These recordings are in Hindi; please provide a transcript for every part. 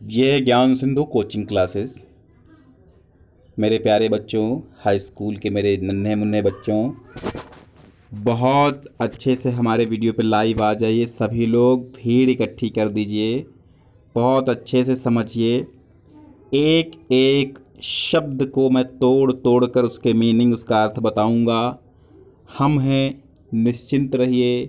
ये ज्ञान सिंधु कोचिंग क्लासेस। मेरे प्यारे बच्चों, हाई स्कूल के मेरे नन्हे मुन्ने बच्चों, बहुत अच्छे से हमारे वीडियो पे लाइव आ जाइए। सभी लोग भीड़ इकट्ठी कर दीजिए, बहुत अच्छे से समझिए। एक एक शब्द को मैं तोड़ तोड़ कर उसके मीनिंग, उसका अर्थ बताऊंगा। हम हैं, निश्चिंत रहिए,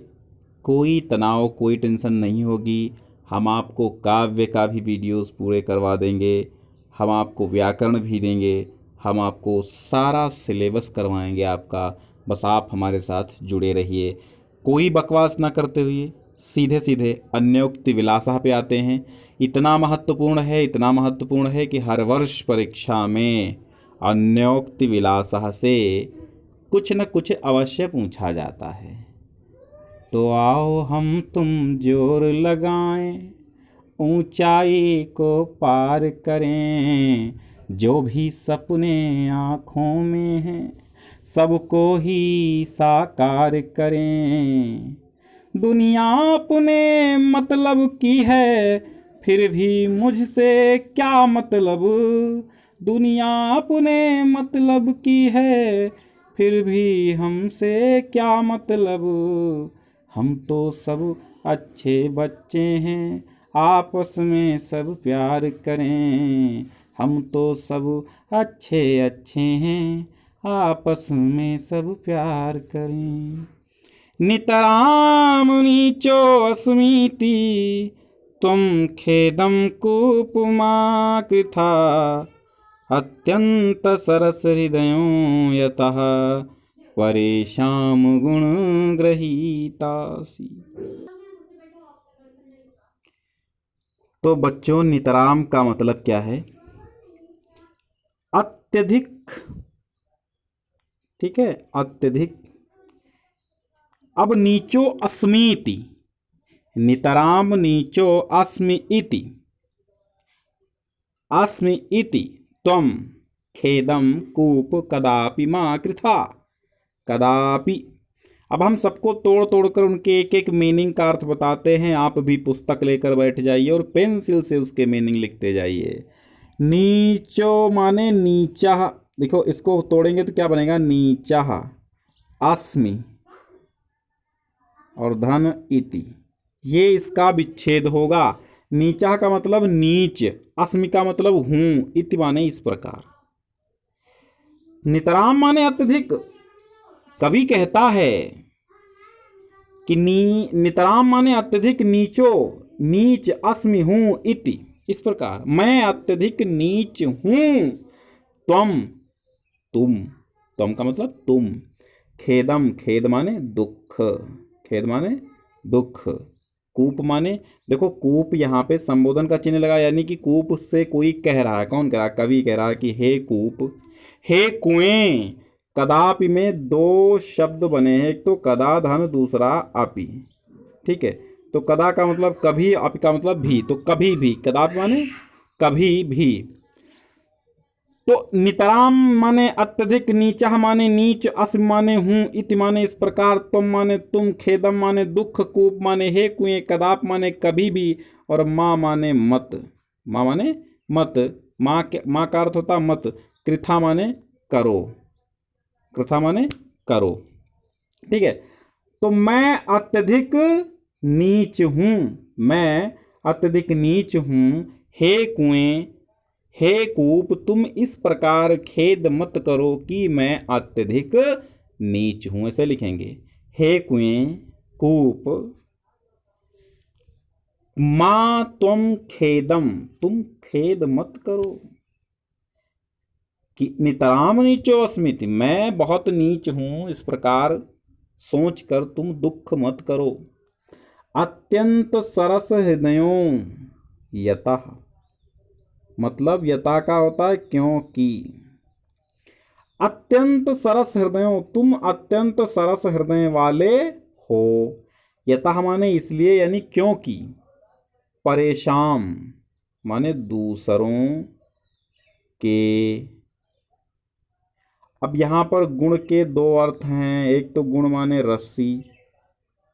कोई तनाव, कोई टेंशन नहीं होगी। हम आपको काव्य का भी वीडियोस पूरे करवा देंगे, हम आपको व्याकरण भी देंगे, हम आपको सारा सिलेबस करवाएंगे आपका। बस आप हमारे साथ जुड़े रहिए। कोई बकवास ना करते हुए सीधे सीधे अन्योक्ति विलासः पे आते हैं। इतना महत्वपूर्ण है, इतना महत्वपूर्ण है कि हर वर्ष परीक्षा में अन्योक्ति विलासः से कुछ न कुछ अवश्य पूछा जाता है। तो आओ हम तुम जोर लगाएं, ऊंचाई को पार करें। जो भी सपने आँखों में हैं, सबको ही साकार करें। दुनिया अपने मतलब की है, फिर भी मुझसे क्या मतलब। दुनिया अपने मतलब की है, फिर भी हमसे क्या मतलब। हम तो सब अच्छे बच्चे हैं, आपस में सब प्यार करें। हम तो सब अच्छे अच्छे हैं, आपस में सब प्यार करें। नितराम नीचो अस्मीति, तुम खेदम कूपमा कृथा। अत्यंत सरस हृदयों यतः, परेशान गुण ग्रहीतासी। तो बच्चों, नितराम का मतलब क्या है? अत्यधिक। ठीक है, अत्यधिक। अब नीचो अस्मीति, नितराम नीचो अस्मि इति। अस्मि इति त्वं खेदम कूप कदापि मा कृथा। कदापि। अब हम सबको तोड़ तोड़ कर उनके एक एक मीनिंग का अर्थ बताते हैं। आप भी पुस्तक लेकर बैठ जाइए और पेंसिल से उसके मीनिंग लिखते जाइए। नीचो माने नीचा। देखो, इसको तोड़ेंगे तो क्या बनेगा? नीचा। अस्मि और धन इति, ये इसका विच्छेद होगा। नीचा का मतलब नीच, अस्मि का मतलब हूं, इति माने इस प्रकार। नितराम माने अत्यधिक। कवि कहता है कि नितराम माने अत्यधिक नीचो, नीच अस्मि हूं इति। इस प्रकार, मैं अत्यधिक नीच हूं। त्वम, तुम। त्वम का मतलब तुम। खेदम, खेद माने दुख, खेद माने दुख। कूप माने, देखो कूप यहाँ पे संबोधन का चिन्ह लगा, यानी कि कूप से कोई कह रहा है। कौन कह रहा है? कवि कह रहा है कि हे कूप, हे कुएं। कदापि में दो शब्द बने हैं, एक तो कदा धन, दूसरा अपि। ठीक है, तो कदा का मतलब कभी, अपि का मतलब भी, तो कभी भी। कदापि माने कभी भी। तो नितराम माने अत्यधिक, नीचा माने नीच, अस्मि माने हूं, इति माने इस प्रकार, तुम माने तुम, खेदम माने दुख, कूप माने हे कुएं, कदाप माने कभी भी, और माँ माने मत। माँ माने मत। माँ का अर्थ होता मत। कृथा माने करो, कृथा माने करो। ठीक है, तो मैं अत्यधिक नीच हूं, मैं अत्यधिक नीच हूं। हे कुएं, हे कूप, तुम इस प्रकार खेद मत करो कि मैं अत्यधिक नीच हूं। ऐसे लिखेंगे, हे कुएं, कूप, मां त्वं खेदम, तुम खेद मत करो। कि नितराम नीचो अस्मिति, मैं बहुत नीच हूं, इस प्रकार सोच कर तुम दुख मत करो। अत्यंत सरस हृदयों यतः, मतलब यथा का होता है क्योंकि। अत्यंत सरस हृदयों, तुम अत्यंत सरस हृदय वाले हो। यथा माने इसलिए, यानी क्योंकि। परेशान माने दूसरों के। अब यहाँ पर गुण के दो अर्थ हैं। एक तो गुण माने रस्सी,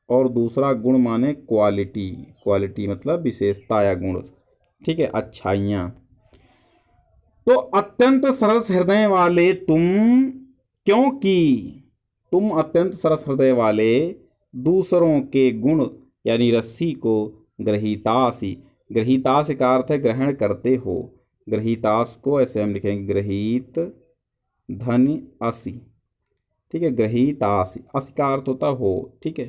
और दूसरा गुण माने क्वालिटी। क्वालिटी मतलब विशेषता या गुण। ठीक है, अच्छाइयाँ। तो अत्यंत सरस हृदय वाले तुम, क्योंकि तुम अत्यंत सरस हृदय वाले दूसरों के गुण यानी रस्सी को ग्रहीतासी, ग्रहीतास का अर्थ है ग्रहण करते हो। ग्रहीतास को ऐसे हम लिखेंगे ग्रहीत धन असी, ठीक है, ग्रहीतासी, अस का अर्थ होता हो, ठीक है।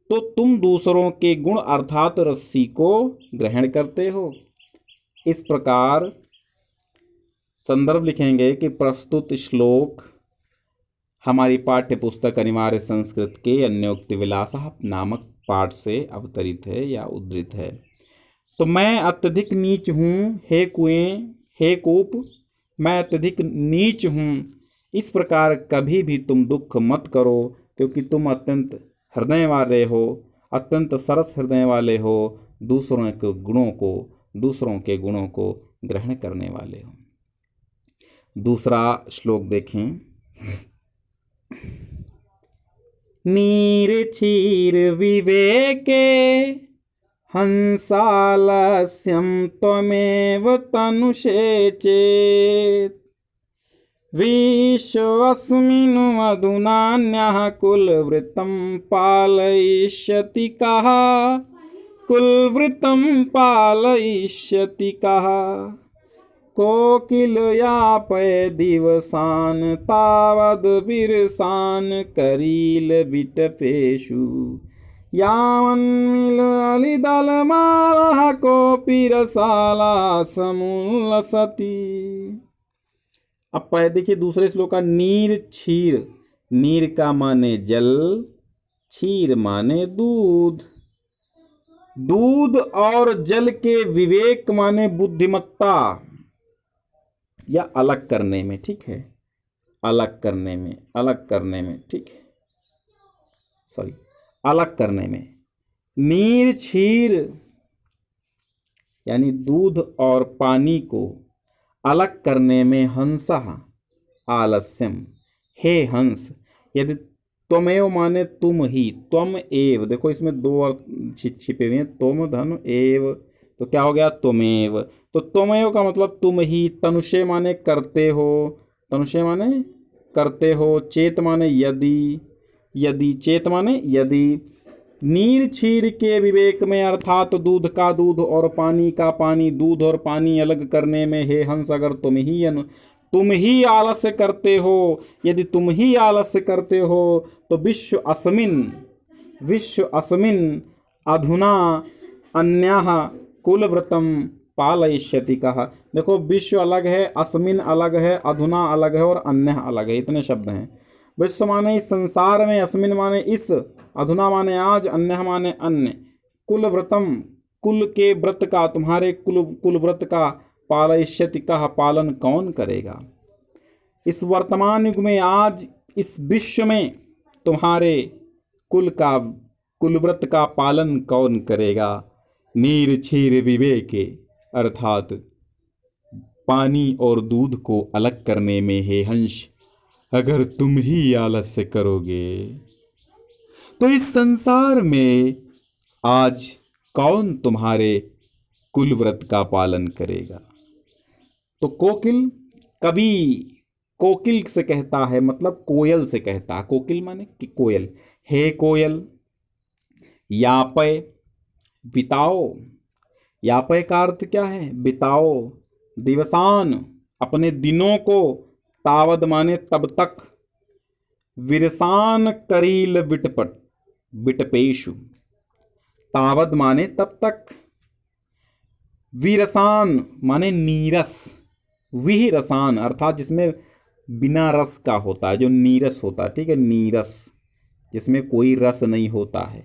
तो तुम दूसरों के गुण अर्थात रस्सी को ग्रहण करते हो। इस प्रकार संदर्भ लिखेंगे कि प्रस्तुत श्लोक हमारी पाठ्य पुस्तक अनिवार्य संस्कृत के अन्योक्ति विलास नामक पाठ से अवतरित है या उद्धृत है। तो मैं अत्यधिक नीच हूँ, हे कुएं, हे कूप, मैं अत्यधिक नीच हूँ, इस प्रकार कभी भी तुम दुख मत करो, क्योंकि तुम अत्यंत हृदय वाले हो, अत्यंत सरस हृदय वाले हो, दूसरों के गुणों को ग्रहण करने वाले हो। दूसरा श्लोक देखें। नीर क्षीर विवेके हंसालस्यं त्वमेव तनुषे चेत् विश्वस्मिन् अधुनान्यः कुलवृत्तं पालयिष्यति कः, कुलवृत्तं पालयिष्यति कः। कोकिलयापय दिवसान तावद् विरसान करील विटपेषु यावन्मिल अलिदलमालः कोऽपि रसाला समुल्लसति। अब देखिए दूसरे श्लोक का। नीर क्षीर, नीर का माने जल, क्षीर माने दूध, दूध और जल के विवेक माने बुद्धिमत्ता या अलग करने में, ठीक है, अलग करने में, ठीक है, सॉरी, अलग करने में। नीर क्षीर यानी दूध और पानी को अलग करने में हंसा आलस्यम, हे हंस, यदि त्वमेव माने तुम ही, त्वम एव, देखो इसमें दो अर्थ छिपे हुए हैं, तुम धन एव, तो क्या हो गया त्वमेव। तो त्वमेव का मतलब तुम ही, तनुषे माने करते हो, तनुषे माने करते हो, चेत माने यदि, यदि चेत माने यदि। नीर क्षीर के विवेक में अर्थात दूध का दूध और पानी का पानी, दूध और पानी अलग करने में हे हंस अगर तुम ही आलस्य करते हो, यदि तुम ही आलस्य करते हो तो विश्व अस्मिन् अधुना अन्यः कुलव्रतम पालयिष्यति कहा। देखो विश्व अलग है, अस्मिन अलग है, अधुना अलग है और अन्य अलग है, इतने शब्द हैं। विश्व माने इस संसार में, अस्मिन माने इस, अधुना माने आज, अन्य माने अन्य। कुलव्रतम, कुल के व्रत का, तुम्हारे कुल व्रत का, पालयिष्यति कहा, पालन कौन करेगा। इस वर्तमान युग में, आज इस विश्व में तुम्हारे कुलव्रत का पालन कौन करेगा। नीर क्षीर विवेके अर्थात पानी और दूध को अलग करने में हे हंस अगर तुम ही आलस्य करोगे तो इस संसार में आज कौन तुम्हारे कुलव्रत का पालन करेगा। तो कोकिल, कभी कोकिल से कहता है, मतलब कोयल से कहता है, कोकिल माने कि कोयल, हे कोयल, यापय बिताओ, यापय का अर्थ क्या है, बिताओ, दिवसान अपने दिनों को, तावद माने तब तक, विरसान करील विटपट विटपेशु, तावद माने तब तक, विरसान माने नीरस, विरसान अर्थात जिसमें बिना रस का होता है, जो नीरस होता है, ठीक है, नीरस जिसमें कोई रस नहीं होता है।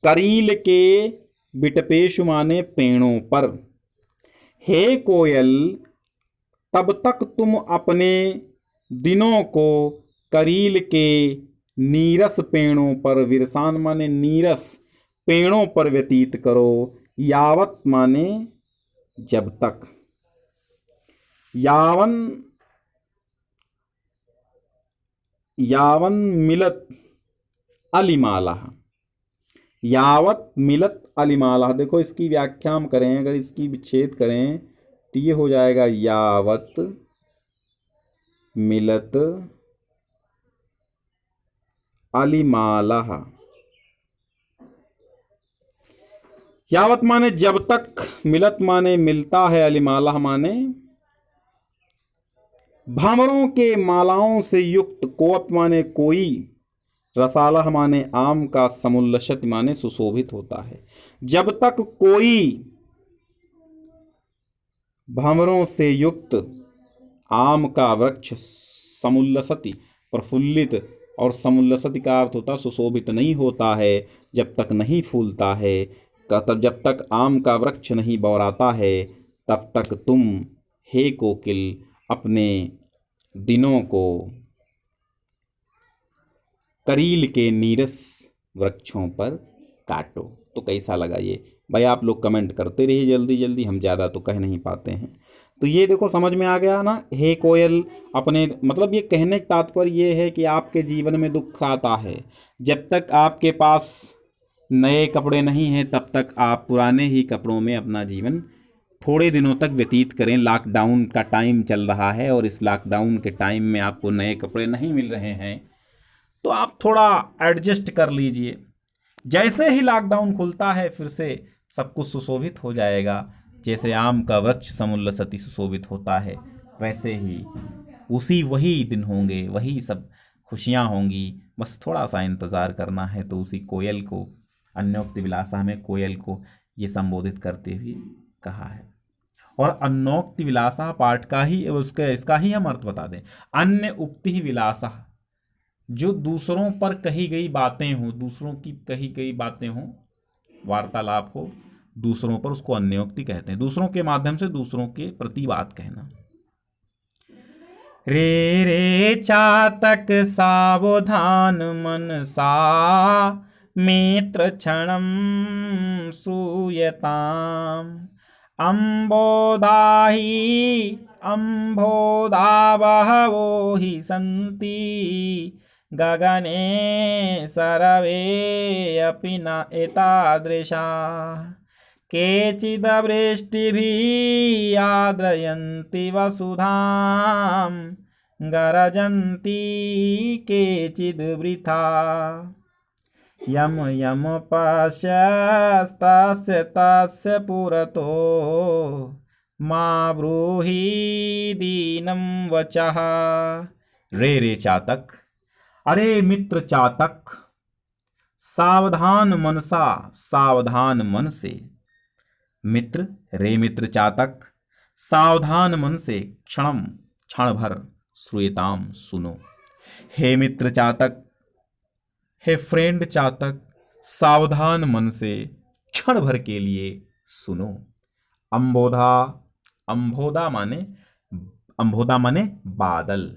करील के विटपेशु माने पेड़ों पर। हे कोयल, तब तक तुम अपने दिनों को करील के नीरस पेड़ों पर, विरसान माने नीरस पेड़ों पर व्यतीत करो, यावत माने जब तक, यावन मिलत अलिमाला, यावत मिलत अलिमाला। देखो इसकी व्याख्या हम करें, अगर इसकी विच्छेद करें तो ये हो जाएगा यावत मिलत अलिमाला। यावत माने जब तक, मिलत माने मिलता है, अलिमाला माने भामरों के मालाओं से युक्त, कोअप माने कोई, रसाला माने आम का, समुल्लसत माने सुशोभित होता है। जब तक कोई भामरों से युक्त आम का वृक्ष समुल्लसति प्रफुल्लित, और समुल्लसति का अर्थ होता सुशोभित नहीं होता है, जब तक नहीं फूलता है, तब जब तक आम का वृक्ष नहीं बौराता है, तब तक तुम हे कोकिल अपने दिनों को करील के नीरस वृक्षों पर काटो। तो कैसा लगा ये भाई, आप लोग कमेंट करते रहिए जल्दी जल्दी, हम ज़्यादा तो कह नहीं पाते हैं। तो ये देखो समझ में आ गया ना, हे कोयल अपने, मतलब ये कहने का तात्पर्य ये है कि आपके जीवन में दुख आता है, जब तक आपके पास नए कपड़े नहीं हैं तब तक आप पुराने ही कपड़ों में अपना जीवन थोड़े दिनों तक व्यतीत करें। लॉकडाउन का टाइम चल रहा है और इस लॉकडाउन के टाइम में आपको नए कपड़े नहीं मिल रहे हैं, तो आप थोड़ा एडजस्ट कर लीजिए। जैसे ही लॉकडाउन खुलता है फिर से सब कुछ सुशोभित हो जाएगा। जैसे आम का वृक्ष समुल्लसति सुशोभित होता है, वैसे ही वही दिन होंगे, वही सब खुशियाँ होंगी। बस थोड़ा सा इंतज़ार करना है। तो उसी कोयल को, अन्योक्ति विलासा में कोयल को ये संबोधित करते हुए कहा है। और अन्योक्ति विलासा पाठ का ही इसका ही हम अर्थ बता दें। अन्य उक्ति विलासा, जो दूसरों पर कही गई बातें हों, दूसरों की कही गई बातें हों, वार्तालाप हो दूसरों पर, उसको अन्योक्ति कहते हैं। दूसरों के माध्यम से दूसरों के प्रति बात कहना। रे रे चातक सावधान मनसा मित्र क्षणम श्रूयताम, अम्बोदाही अम्बोदा बहवो हि सन्ति, गगने सर्वे अपि न एतादृशा, केचिदवृष्टिभिः आद्रयन्ति वसुधां, गरजन्ति केचिद्वृथा, यम यम पश्यस्तस्य तस्य पुरतो, मा ब्रूहि दीनं वचः। रे रे चातक, अरे मित्र चातक, सावधान मनसा, सावधान मन से। मित्र, रे मित्र चातक, सावधान मन से, क्षणम क्षण भर, श्रूयताम सुनो। हे मित्र चातक, हे फ्रेंड चातक, सावधान मन से क्षण भर के लिए सुनो। अम्बोधा, अम्बोधा माने, अम्बोधा माने बादल।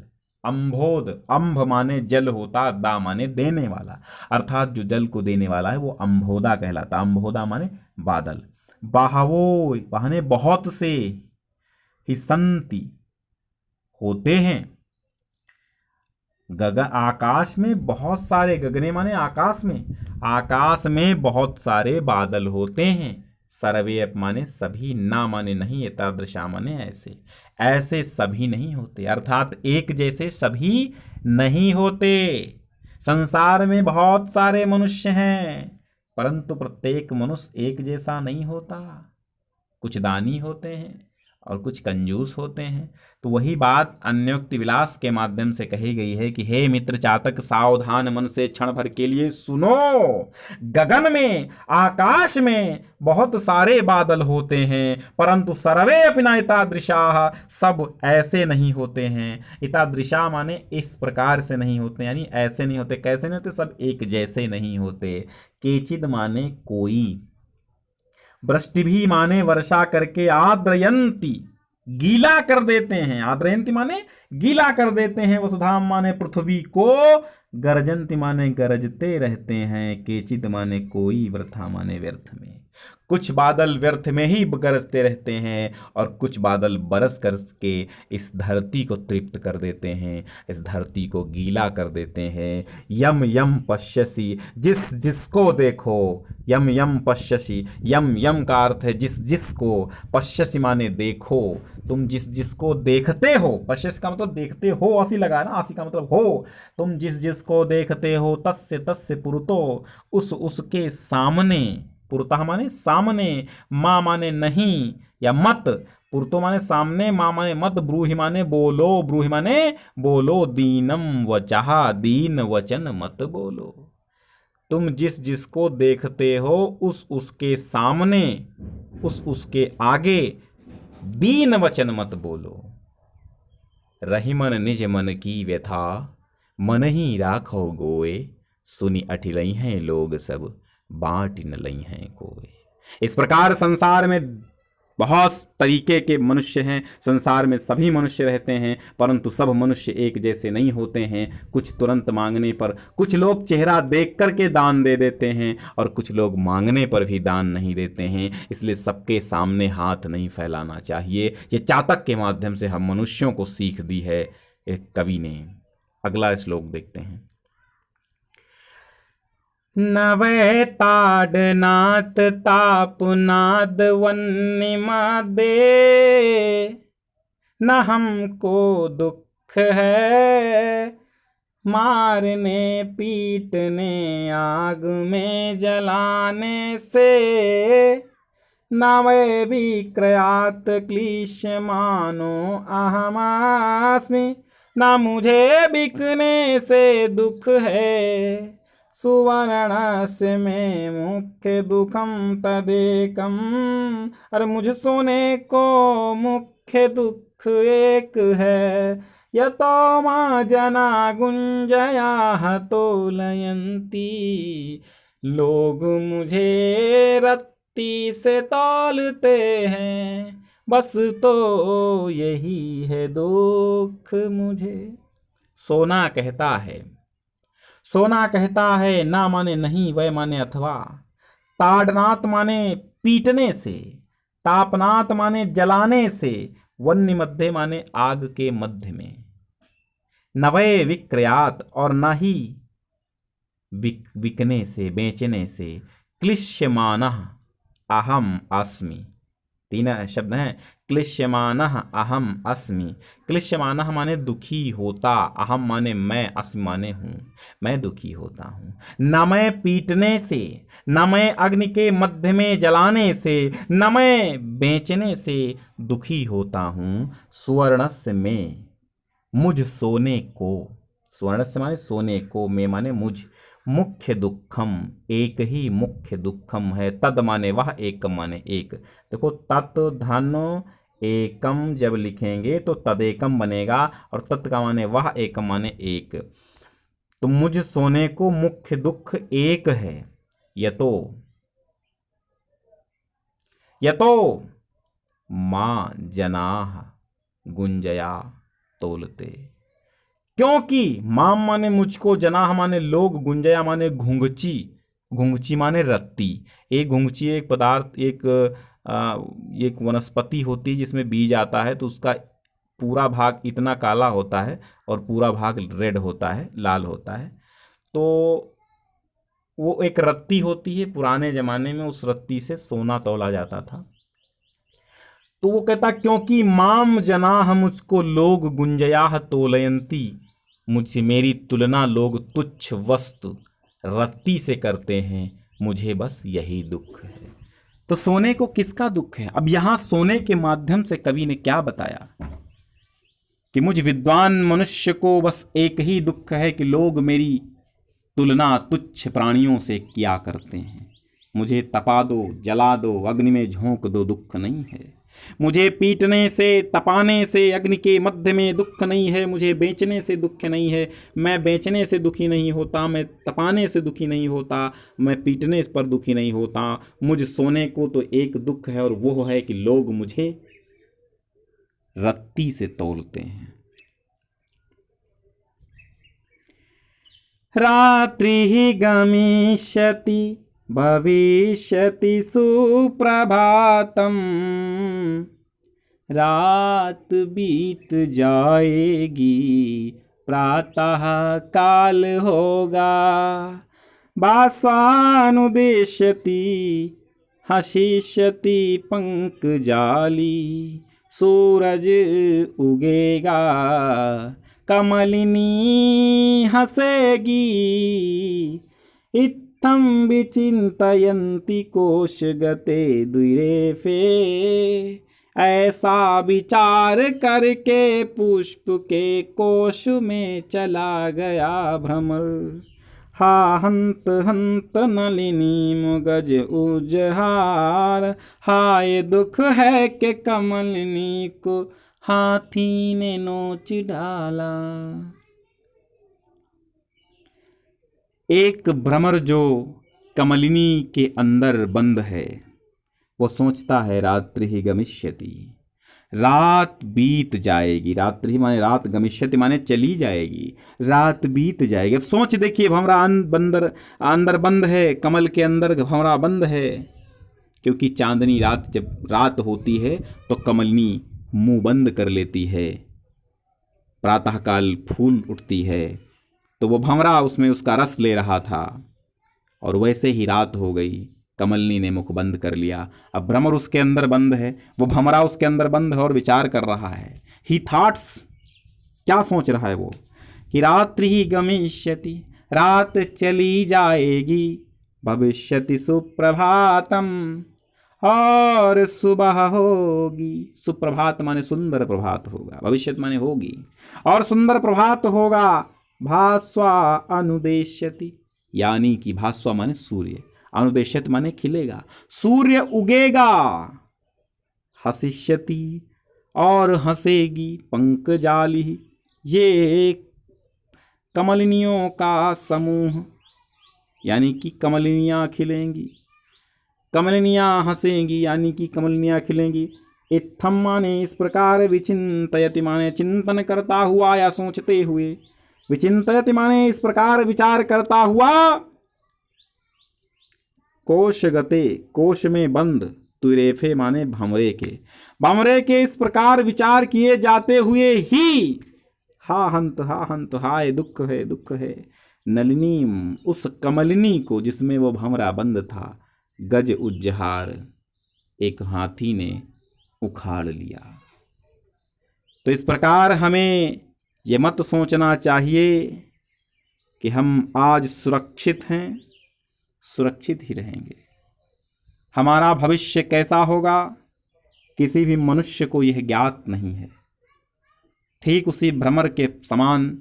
अम्भोद, अम्भ माने जल होता, दा माने देने वाला, अर्थात जो जल को देने वाला है वो अम्भोदा कहलाता। अम्भोदा माने बादल। बाहवो माने बहुत से, ही संति होते हैं, गगन आकाश में बहुत सारे, गगने माने आकाश में, आकाश में बहुत सारे बादल होते हैं। सर्वे माने सभी, ना माने नहीं, एतादृशा माने ऐसे, ऐसे सभी नहीं होते, अर्थात एक जैसे सभी नहीं होते। संसार में बहुत सारे मनुष्य हैं परंतु प्रत्येक मनुष्य एक जैसा नहीं होता। कुछ दानी होते हैं और कुछ कंजूस होते हैं। तो वही बात अन्योक्ति विलास के माध्यम से कही गई है कि हे मित्र चातक, सावधान मन से क्षण भर के लिए सुनो। गगन में, आकाश में बहुत सारे बादल होते हैं परंतु सर्वे अपि न एतादृशा, सब ऐसे नहीं होते हैं। एतादृशा माने इस प्रकार से नहीं होते, यानी ऐसे नहीं होते। कैसे नहीं होते? सब एक जैसे नहीं होते। केचिद माने कोई, वृष्टि भी माने वर्षा करके, आद्रयंती गीला कर देते हैं, आद्रयंती माने गीला कर देते हैं, वसुधाम माने पृथ्वी को, गरजंती माने गरजते रहते हैं, केचिद माने कोई, वृथा माने व्यर्थ में। कुछ बादल व्यर्थ में ही गरजते रहते हैं और कुछ बादल बरस कर के इस धरती को तृप्त कर देते हैं, इस धरती को गीला कर देते हैं। यम यम पश्यसि, जिस जिसको देखो। यम यम पश्यसि, यम यम का अर्थ है जिस जिसको, पश्यसि माने देखो। तुम जिस जिसको देखते हो, पश्यसि का मतलब देखते हो, आसी लगा ना, आसी का मतलब हो। तुम जिस जिसको देखते हो, तस्य तस्य पुरतो, उस उसके सामने। पुरतः माने सामने, माँ माने नहीं या मत। पुरतो माने सामने, माँ माने मत, ब्रूहि माने बोलो, ब्रूहि माने बोलो, दीनम वचहा, दीन वचन मत बोलो। तुम जिस जिसको देखते हो उस उसके सामने, उस उसके आगे दीन वचन मत बोलो। रही मन निज मन की व्यथा, मन ही राखो गोए, सुनी अठिलई हैं लोग सब, बाँट न लई हैं कोई। इस प्रकार संसार में बहुत तरीके के मनुष्य हैं, संसार में सभी मनुष्य रहते हैं, परंतु सब मनुष्य एक जैसे नहीं होते हैं। कुछ तुरंत मांगने पर, कुछ लोग चेहरा देख करके दान दे देते हैं और कुछ लोग मांगने पर भी दान नहीं देते हैं। इसलिए सबके सामने हाथ नहीं फैलाना चाहिए। ये चातक के माध्यम से हम मनुष्यों को सीख दी है एक कवि ने। अगला श्लोक देखते हैं। नवै ताड़नाथ तापनाद वन्निमादे, न हमको दुख है मारने पीटने आग में जलाने से। नवै विक्रयात क्लिश्यमानो अहमास्मि, न मुझे बिकने से दुख है। सुवर्णस्य में मुख्य दुखम तदेकम, अरे मुझ सोने को मुख्य दुख एक है। यतो मां जना गुंजया तोलयंती, लोग मुझे रत्ती से तौलते हैं, बस तो यही है दुख मुझे। सोना कहता है, सोना कहता है, ना माने नहीं, वह माने अथवा। ताड़नात माने पीटने से, तापनात माने जलाने से, वन्य मध्य माने आग के मध्य में। नवय विक्रयात और ना ही बिकने से, बेचने से। क्लिश्यमानः अहम अस्मि, तीन शब्द हैं। क्लिश्यमानः अहम अस्मि, क्लिश्यमानः माने दुखी होता, अहम माने मैं, अस्मि माने हूँ, मैं दुखी होता हूँ। न मैं पीटने से, न मैं अग्नि के मध्य में जलाने से, न मैं बेचने से दुखी होता हूँ। सुवर्णस्य में, मुझ सोने को, सुवर्णस्य माने सोने को, में माने मुझ, मुख्य दुखम, एक ही मुख्य दुखम है। तद माने वह, एकम माने एक। देखो तत् धन एकम जब लिखेंगे तो तदेकम बनेगा, और तत् का माने वह, एकम माने एक। तो मुझ सोने को मुख्य दुख एक है। यतो, यतो मां जनाह गुंजया तोलते, क्योंकि माम माने मुझको, जनाह माने लोग, गुंजया माने घुंघची, घुंघची माने रत्ती। एक घुंघची एक पदार्थ, एक वनस्पति होती है जिसमें बीज आता है, तो उसका पूरा भाग इतना काला होता है और पूरा भाग रेड होता है, लाल होता है। तो वो एक रत्ती होती है, पुराने जमाने में उस रत्ती से सोना तौला जाता था। तो वो कहता क्योंकि माम जनाह, मुझको लोग, गुंजयाह तोलयंती, मुझसे मेरी तुलना लोग तुच्छ वस्तु रत्ती से करते हैं, मुझे बस यही दुख है। तो सोने को किसका दुख है? अब यहां सोने के माध्यम से कवि ने क्या बताया कि मुझ विद्वान मनुष्य को बस एक ही दुख है कि लोग मेरी तुलना तुच्छ प्राणियों से किया करते हैं। मुझे तपा दो, जला दो, अग्नि में झोंक दो, दुख नहीं है। मुझे पीटने से, तपाने से, अग्नि के मध्य में दुख नहीं है। मुझे बेचने से दुख नहीं है। मैं बेचने से दुखी नहीं होता, मैं तपाने से दुखी नहीं होता, मैं पीटने पर दुखी नहीं होता। मुझ सोने को तो एक दुख है, और वो है कि लोग मुझे रत्ती से तौलते हैं। रात्रि ही गमिष्यति भविष्यति सुप्रभातम, रात बीत जाएगी, प्रातः काल होगा। भास्वानुदेश्यति हसिष्यति पंकजाली, सूरज उगेगा, कमलिनी हंसेगी। इत्थं विचिन्तयन्ति कोशगते द्विरेफे, ऐसा विचार करके पुष्प के कोश में चला गया भ्रमर। हा हंत हंत नलिनी मुगज उजहार, हाय दुख है कि कमलिनी को हाथी ने नोच डाला। एक भ्रमर जो कमलिनी के अंदर बंद है, वो सोचता है रात्रि ही गमिष्यति, रात बीत जाएगी। रात्रि माने रात, गमिष्यति माने चली जाएगी, रात बीत जाएगी। अब सोच देखिए, भंवरा अंदर बंद है, कमल के अंदर भंवरा बंद है। क्योंकि चांदनी रात, जब रात होती है तो कमलिनी मुंह बंद कर लेती है, प्रातःकाल फूल उठती है, तो वो भंवरा उसमें उसका रस ले रहा था, और वैसे ही रात हो गई, कमलिनी ने मुख बंद कर लिया। अब भ्रमर उसके अंदर बंद है, वो भंवरा उसके अंदर बंद है और विचार कर रहा है। ही थॉट्स, क्या सोच रहा है वो, कि रात्रि ही गमिष्यति, रात चली जाएगी, भविष्यति सुप्रभातम, और सुबह होगी। सुप्रभात माने सुंदर प्रभात होगा, भविष्यत माने होगी, और सुंदर प्रभात होगा। भास्वा अनुदेश्यति, यानी कि भास्वा माने सूर्य, अनुदेश्यत माने खिलेगा, सूर्य उगेगा। हसिष्यति, और हंसेगी, पंकजाली, ये कमलिनियों का समूह, यानी कि कमलिनियाँ खिलेंगी, कमलिनियाँ हंसेंगी, यानी कि कमलिनियाँ खिलेंगी। इत्थम माने इस प्रकार, विचिंतयति माने चिंतन करता हुआ या सोचते हुए, विचिंतयति माने इस प्रकार विचार करता हुआ। कोशगते, कोश में बंद, तुरेफे माने भंवरे के, भंवरे के इस प्रकार विचार किए जाते हुए ही, हा हंत हाय दुख है दुख है, नलिनी, उस कमलिनी को जिसमें वो भंवरा बंद था, गज उज्जहार, एक हाथी ने उखाड़ लिया। तो इस प्रकार हमें ये मत सोचना चाहिए कि हम आज सुरक्षित हैं, सुरक्षित ही रहेंगे। हमारा भविष्य कैसा होगा, किसी भी मनुष्य को यह ज्ञात नहीं है। ठीक उसी भ्रमर के समान,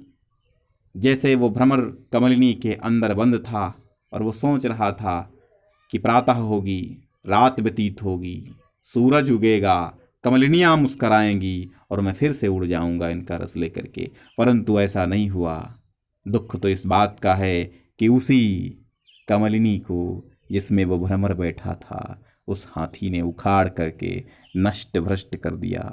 जैसे वो भ्रमर कमलिनी के अंदर बंद था और वो सोच रहा था कि प्रातः होगी, रात व्यतीत होगी, सूरज उगेगा, कमलिनियाँ मुस्कराएंगी और मैं फिर से उड़ जाऊंगा इनका रस लेकर के, परंतु ऐसा नहीं हुआ। दुख तो इस बात का है कि उसी कमलिनी को जिसमें वो भ्रमर बैठा था, उस हाथी ने उखाड़ करके नष्ट भ्रष्ट कर दिया।